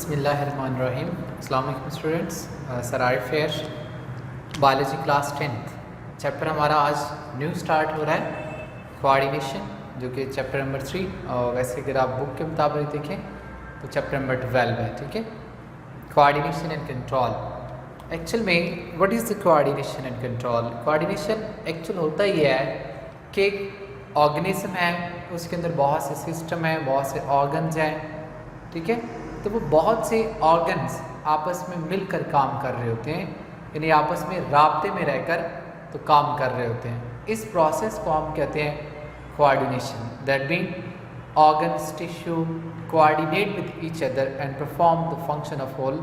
बिस्मिल्लाहिर्रहमानिर्रहीम। अस्सलाम वालेकुम students. Sir Arif here, biology class 10th chapter हमारा आज न्यू स्टार्ट हो रहा है, कोऑर्डिनेशन, जो कि चैप्टर नंबर 3। और वैसे अगर आप बुक के मुताबिक देखें तो चैप्टर नंबर 12 है। ठीक है, कोऑर्डिनेशन एंड कंट्रोल। एक्चुअल में what is the coordination and control? Coordination actual होता ही है कि एक ऑर्गेनिज्म है, उसके अंदर बहुत से सिस्टम हैं, बहुत से ऑर्गन्स हैं। ठीक है, तो वो बहुत से ऑर्गन्स आपस में मिलकर काम कर रहे होते हैं, यानी आपस में राब्ते में रहकर तो काम कर रहे होते हैं। इस प्रोसेस को हम कहते हैं coordination. That mean organs tissue coordinate with each other and perform the function of whole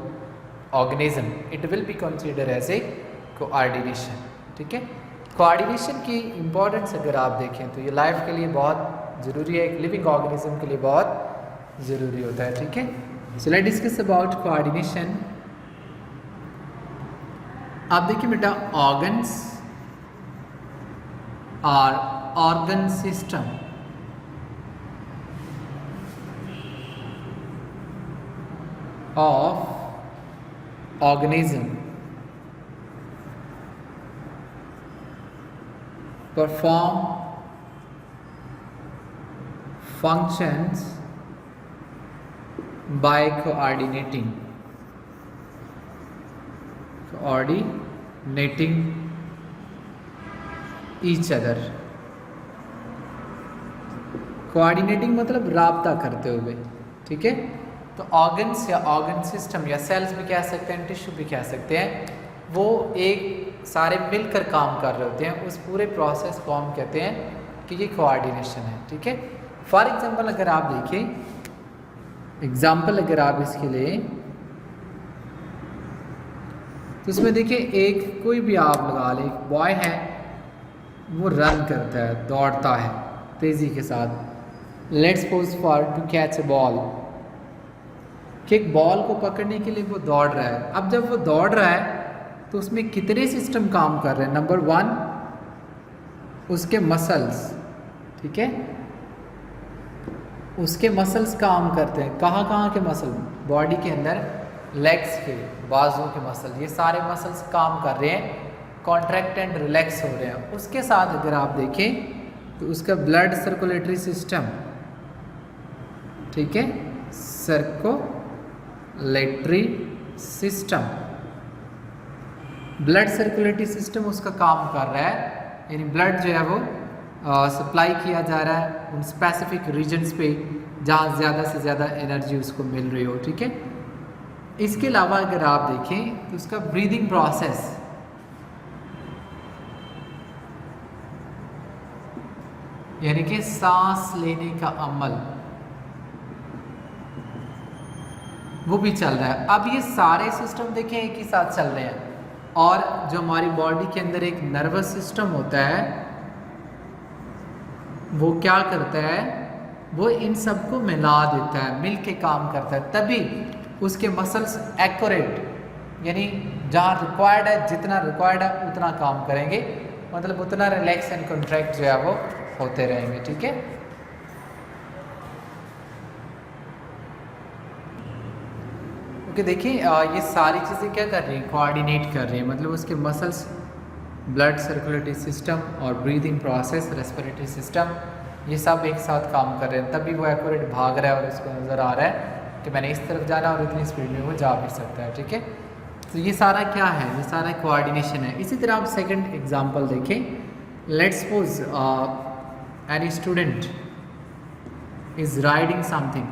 organism. It will be considered as a coordination. ठीक है, कोऑर्डिनेशन की इम्पोर्टेंस अगर आप देखें तो ये लाइफ के लिए बहुत ज़रूरी है, एक लिविंग ऑर्गेनिज्म के लिए बहुत ज़रूरी होता है। ठीक है, so let's discuss about coordination. आप देखिए बेटा, ऑर्गन्स और organ system of organism perform functions by coordinating each other। Coordinating मतलब राब्ता करते हुए। ठीक है, तो ऑर्गन्स या ऑर्गन सिस्टम या सेल्स भी कह सकते हैं, टिश्यू भी कह सकते हैं, वो एक सारे मिलकर काम कर रहे होते हैं। उस पूरे प्रोसेस को हम कहते हैं कि ये कोऑर्डिनेशन है। ठीक है, फॉर एग्जांपल अगर आप देखें, एग्जांपल अगर आप इसके लिए, तो उसमें देखिए एक कोई भी आप लगा लें, एक बॉय है, वो रन करता है, दौड़ता है तेज़ी के साथ। Let's suppose for to catch a ball, कि एक बॉल को पकड़ने के लिए वो दौड़ रहा है। अब जब वो दौड़ रहा है तो उसमें कितने सिस्टम काम कर रहे हैं? नंबर 1 उसके मसल्स। ठीक है, उसके मसल्स काम करते हैं। कहाँ के मसल? बॉडी के अंदर लेग्स के, बाजुओं के मसल, ये सारे मसल्स काम कर रहे हैं, कॉन्ट्रैक्ट एंड रिलैक्स हो रहे हैं। उसके साथ अगर आप देखें तो उसका ब्लड सर्कुलेटरी सिस्टम, ठीक है, circulatory system, blood circulatory system उसका काम कर रहा है, यानी ब्लड जो है वो सप्लाई किया जा रहा है उन स्पेसिफिक रीजन्स पे जहाँ ज़्यादा से ज़्यादा एनर्जी उसको मिल रही हो। ठीक है, इसके अलावा अगर आप देखें तो उसका ब्रीदिंग प्रोसेस, यानी कि सांस लेने का अमल, वो भी चल रहा है। अब ये सारे सिस्टम देखें एक ही साथ चल रहे हैं, और जो हमारी बॉडी के अंदर एक नर्वस सिस्टम होता है, वो क्या करता है? वो इन सबको मिला देता है, मिल के काम करता है, तभी उसके मसल्स एक्यूरेट, यानी जहाँ रिक्वायर्ड है, जितना रिक्वायर्ड है उतना काम करेंगे, मतलब उतना रिलैक्स एंड कॉन्ट्रैक्ट जो है वो होते रहेंगे। ठीक है, कि देखिए ये सारी चीज़ें क्या कर रही हैं? कोऑर्डिनेट कर रही हैं, मतलब उसके मसल्स, ब्लड सर्कुलेटरी सिस्टम और ब्रीदिंग प्रोसेस, रेस्पिरेटरी सिस्टम, ये सब एक साथ काम कर रहे हैं, तभी वो एक्यूरेट भाग रहा है और उसको नज़र आ रहा है कि मैंने इस तरफ जाना और इतनी स्पीड में वो जा भी सकता है। ठीक है, तो ये सारा क्या है? ये सारा कोऑर्डिनेशन है। इसी तरह आप सेकेंड एग्जाम्पल देखें। Let's suppose any student is writing something,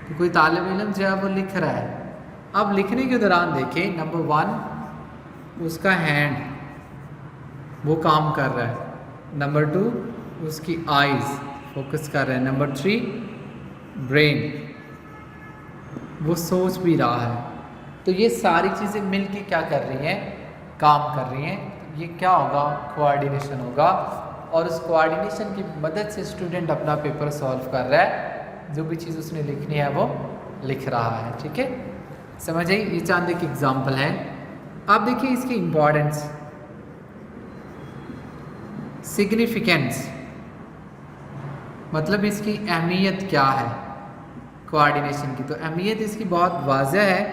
तो कोई तालिब इल्म जो है वो लिख रहा है। अब लिखने के दौरान देखें, नंबर 1 उसका हैंड वो काम कर रहा है, नंबर 2 उसकी आइज़ फोकस कर रहे हैं, नंबर 3 ब्रेन वो सोच भी रहा है। तो ये सारी चीज़ें मिलके क्या कर रही हैं? काम कर रही हैं। ये क्या होगा? कोऑर्डिनेशन होगा, और उस कोऑर्डिनेशन की मदद से स्टूडेंट अपना पेपर सॉल्व कर रहा है, जो भी चीज़ उसने लिखनी है वो लिख रहा है। ठीक है, समझिए, ये चांद एक एग्जाम्पल है। आप देखिए इसकी इम्पोर्टेंस, सिग्निफिकेंस, मतलब इसकी अहमियत क्या है। कोऑर्डिनेशन की। तो अहमियत इसकी बहुत वाज़ह है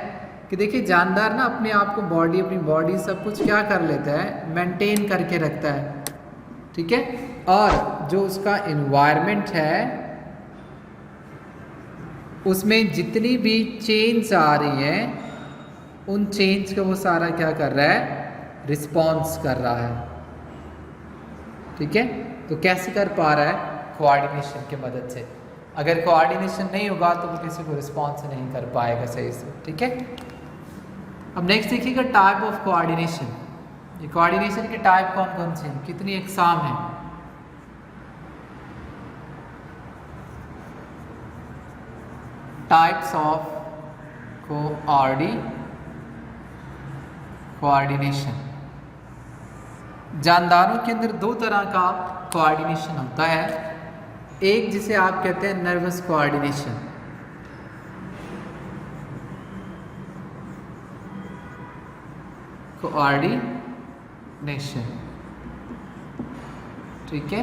कि देखिए जानदार ना अपने आप को अपनी बॉडी सब कुछ क्या कर लेता है, मेंटेन करके रखता है, ठीक है। और जो उसका इन्वायरमेंट है उसमें जितनी भी चेंज आ रही हैं उन चेंज का वो सारा क्या कर रहा है, रिस्पॉन्स कर रहा है, ठीक है। तो कैसे कर पा रहा है, कोऑर्डिनेशन की मदद से। अगर कोऑर्डिनेशन नहीं होगा तो वो किसी को रिस्पॉन्स नहीं कर पाएगा सही से, ठीक है। अब नेक्स्ट देखिएगा टाइप ऑफ कोऑर्डिनेशन। ये कोऑर्डिनेशन के टाइप कौन कौन से हैं, कितनी एग्जाम है। Types of coordination. जानदारों के अंदर दो तरह का कोऑर्डिनेशन होता है। एक जिसे आप कहते हैं नर्वस कोऑर्डिनेशन, ठीक है।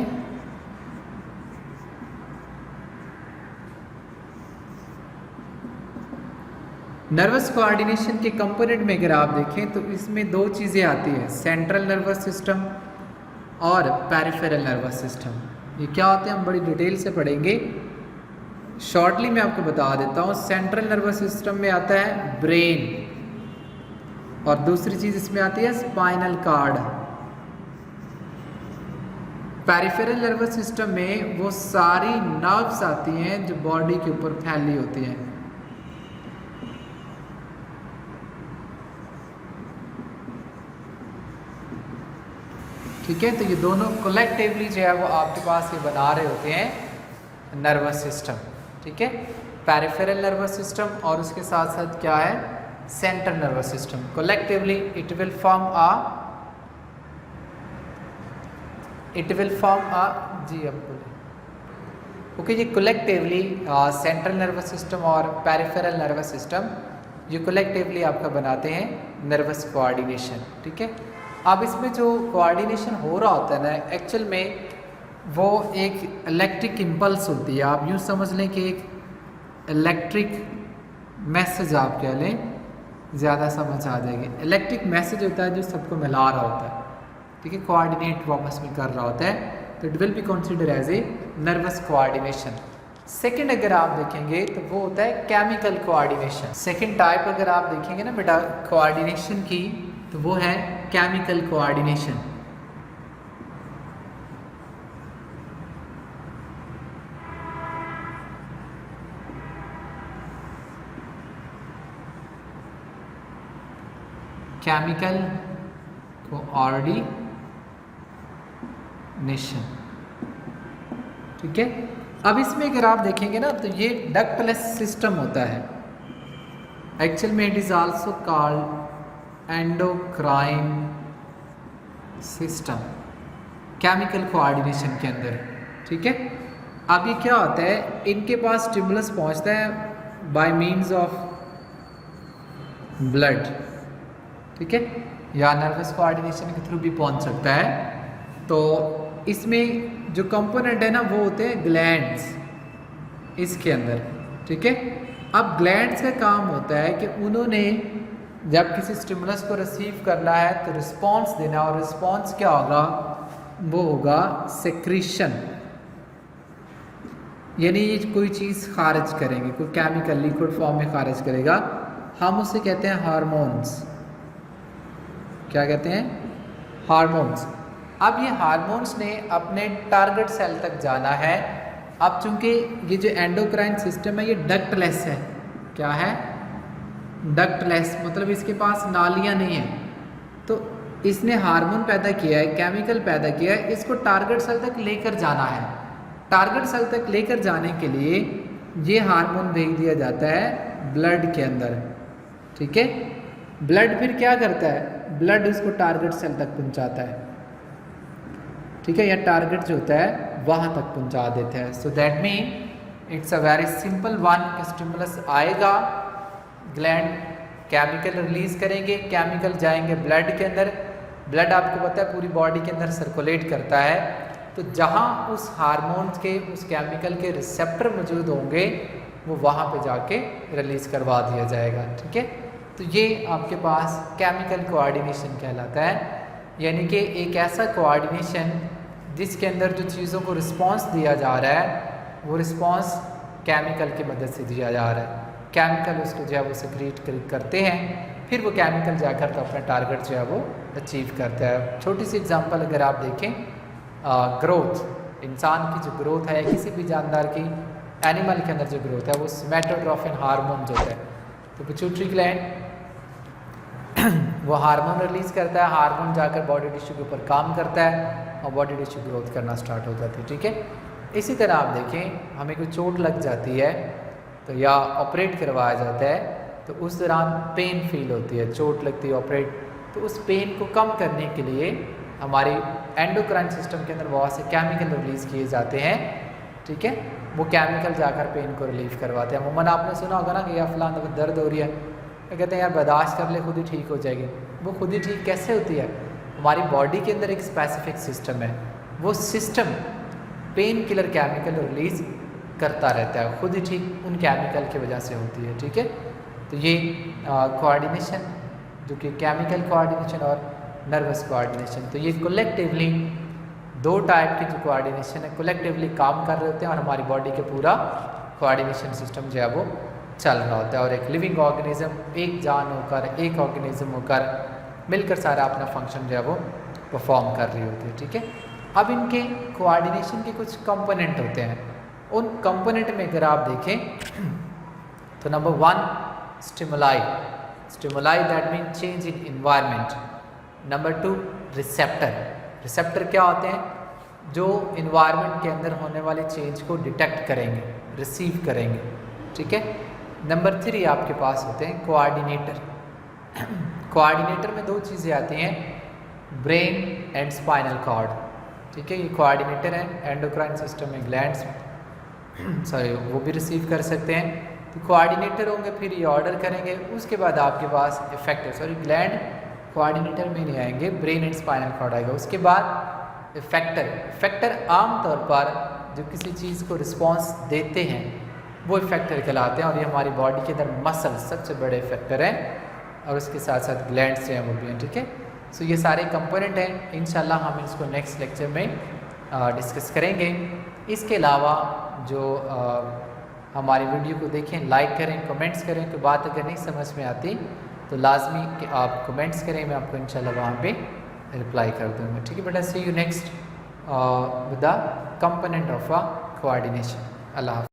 नर्वस कोऑर्डिनेशन के कंपोनेंट में अगर आप देखें तो इसमें दो चीज़ें आती हैं, सेंट्रल नर्वस सिस्टम और पेरिफेरल नर्वस सिस्टम। ये क्या होते हैं हम बड़ी डिटेल से पढ़ेंगे, शॉर्टली मैं आपको बता देता हूँ। सेंट्रल नर्वस सिस्टम में आता है ब्रेन और दूसरी चीज़ इसमें आती है spinal cord. Peripheral nervous system में वो सारी नर्व्स आती हैं जो बॉडी के ऊपर फैली होती हैं। ठीक है, तो ये दोनों कलेक्टिवली जो है वो आपके पास ये बना रहे होते हैं नर्वस सिस्टम, ठीक है। पेरिफेरल नर्वस सिस्टम और उसके साथ साथ क्या है, central nervous system. Collectively it will form a जी अब बोले ओके। ये कलेक्टिवली सेंट्रल नर्वस सिस्टम और पेरिफेरल नर्वस सिस्टम ये कलेक्टिवली आपका बनाते हैं नर्वस कोऑर्डिनेशन, ठीक है। अब इसमें जो कोऑर्डिनेशन हो रहा होता है ना, एक्चुअल में वो एक इलेक्ट्रिक इम्पल्स होती है। आप यूँ समझ लें कि एक इलेक्ट्रिक मैसेज आप कह लें, ज़्यादा समझ आ जाएगी। इलेक्ट्रिक मैसेज होता है जो सबको मिला रहा होता है, ठीक है, कोऑर्डिनेट वापस में कर रहा होता है, तो it will be consider as a nervous coordination. Second अगर आप देखेंगे तो वो होता है केमिकल कोऑर्डिनेशन। सेकेंड टाइप अगर आप देखेंगे ना बेटा कोऑर्डिनेशन की, तो वो है केमिकल कोऑर्डिनेशन। केमिकल कोऑर्डिनेशन, ठीक है। अब इसमें अगर आप देखेंगे ना तो ये डक्टलेस सिस्टम होता है। एक्चुअल में it is also called endocrine system, chemical coordination के अंदर, ठीक है। अब ये क्या होता है, इनके पास स्टिमुलस पहुंचता है बाय मींस ऑफ ब्लड, ठीक है, या नर्वस कोऑर्डिनेशन के थ्रू भी पहुंच सकता है। तो इसमें जो कंपोनेंट है ना वो होते हैं ग्लैंड्स इसके अंदर, ठीक है। अब ग्लैंड्स का काम होता है कि उन्होंने जब किसी स्टिमुलस को रिसीव करना है तो रिस्पॉन्स देना, और रिस्पॉन्स क्या होगा, वो होगा सेक्रीशन, यानी ये कोई चीज़ खारिज करेंगे, कोई केमिकल लिक्विड फॉर्म में खारिज करेगा, हम उसे कहते हैं हार्मोन्स। क्या कहते हैं, हार्मोन्स। अब ये हार्मोन्स ने अपने टारगेट सेल तक जाना है। अब चूंकि ये जो एंडोक्राइन सिस्टम है ये डक्टलेस है, क्या है, डक्टलेस, मतलब इसके पास नालियाँ नहीं है, तो इसने हार्मोन पैदा किया है, केमिकल पैदा किया है, इसको टारगेट सेल तक लेकर जाना है। टारगेट सेल तक लेकर जाने के लिए ये हार्मोन भेज दिया जाता है ब्लड के अंदर, ठीक है। ब्लड फिर क्या करता है, ब्लड इसको टारगेट सेल तक पहुंचाता है, ठीक है, या टारगेट जो होता है वहाँ तक पहुंचा देता है। So that mean it's a very simple one, stimulus आएगा, ग्लैंड केमिकल रिलीज करेंगे, केमिकल जाएंगे ब्लड के अंदर, ब्लड आपको पता है पूरी बॉडी के अंदर सर्कुलेट करता है, तो जहाँ उस हार्मोन्स के, उस केमिकल के रिसेप्टर मौजूद होंगे वो वहाँ पे जाके रिलीज़ करवा दिया जाएगा, ठीक है। तो ये आपके पास केमिकल कोऑर्डिनेशन कहलाता है, यानी कि एक ऐसा कोऑर्डिनेशन जिसके अंदर जो चीज़ों को रिस्पांस दिया जा रहा है वो रिस्पांस केमिकल की मदद से दिया जा रहा है। केमिकल उसको जो है वो सिक्रीट करते हैं, फिर वो केमिकल जाकर तो अपना टारगेट जो है वो अचीव करता है। छोटी सी एग्जांपल अगर आप देखें, ग्रोथ, इंसान की जो ग्रोथ है, किसी भी जानदार की, एनिमल के अंदर जो ग्रोथ है वो सोमैटोट्रोफिन हार्मोन जो होता है, तो पिट्यूटरी ग्लैंड वो हार्मोन रिलीज़ करता है, हार्मोन जाकर बॉडी टिश्यू के ऊपर काम करता है और बॉडी टिश्यू ग्रोथ करना स्टार्ट हो जाती है, ठीक है। इसी तरह आप देखें, हमें कोई चोट लग जाती है तो या ऑपरेट करवाया जाता है तो उस दौरान पेन फील होती है, चोट लगती है ऑपरेट, तो उस पेन को कम करने के लिए हमारी एंडोक्राइन सिस्टम के अंदर बहुत से केमिकल रिलीज़ किए जाते हैं, ठीक है। वो केमिकल जाकर पेन को रिलीव करवाते हैं। अमूमन आपने सुना होगा ना कि यार फलां दर्द हो रही है, तो कहते हैं यार बर्दाश्त कर ले, खुद ही ठीक हो जाएगी। वो खुद ही ठीक कैसे होती है? हमारी बॉडी के अंदर एक स्पेसिफिक सिस्टम है, वो system pain killer chemical release करता रहता है, खुद ही ठीक उन केमिकल की वजह से होती है, ठीक है। तो ये कोऑर्डिनेशन जो कि केमिकल कोऑर्डिनेशन और नर्वस कोऑर्डिनेशन, तो ये कलेक्टिवली दो टाइप की जो कोऑर्डिनेशन है कलेक्टिवली काम कर रहे होते हैं और हमारी बॉडी के पूरा कोऑर्डिनेशन सिस्टम जो है वो चल रहा होता है। और एक लिविंग ऑर्गेनिज्म, एक जान होकर, एक ऑर्गेनिज्म होकर मिलकर सारा अपना फंक्शन जो है वो परफॉर्म कर रही होती है, ठीक है। अब इनके कोऑर्डिनेशन के कुछ कंपोनेंट होते हैं, उन कंपोनेंट में अगर आप देखें तो number 1 stimuli, stimuli that mean change in environment. Number 2 receptor, receptor क्या होते हैं? जो इन्वायरमेंट के अंदर होने वाले चेंज को डिटेक्ट करेंगे, रिसीव करेंगे, ठीक है। नंबर 3 आपके पास होते हैं कोऑर्डिनेटर। कोऑर्डिनेटर में दो चीज़ें आती हैं, ब्रेन एंड स्पाइनल कॉर्ड, ठीक है। ये कोऑर्डिनेटर है, एंडोक्राइन सिस्टम में ग्लैंड्स सॉरी वो भी रिसीव कर सकते हैं। तो कोऑर्डिनेटर होंगे, फिर ये ऑर्डर करेंगे, उसके बाद आपके पास इफेक्टर, सॉरी ग्लैंड कोऑर्डिनेटर में नहीं आएंगे, ब्रेन एंड स्पाइनल कॉर्ड आएगा। उसके बाद इफेक्टर, इफेक्टर आमतौर पर जो किसी चीज़ को रिस्पॉन्स देते हैं वो इफेक्टर कहलाते हैं, और ये हमारी बॉडी के अंदर मसल सबसे बड़े इफेक्टर हैं, और उसके साथ साथ ग्लैंड्स जो हैं वो भी हैं, ठीक है। सो ये सारे कंपोनेंट हैं, इंशाल्लाह हम इसको नेक्स्ट लेक्चर में डिस्कस करेंगे। इसके अलावा जो हमारी वीडियो को देखें, लाइक करें, कमेंट्स करें, कोई बात अगर नहीं समझ में आती तो लाजमी कि आप कमेंट्स करें, मैं आपको इंशाल्लाह वहाँ पे रिप्लाई कर दूँगा, ठीक है बेटा। See you next with the component of coordination. अल्लाह हाफ़िज़।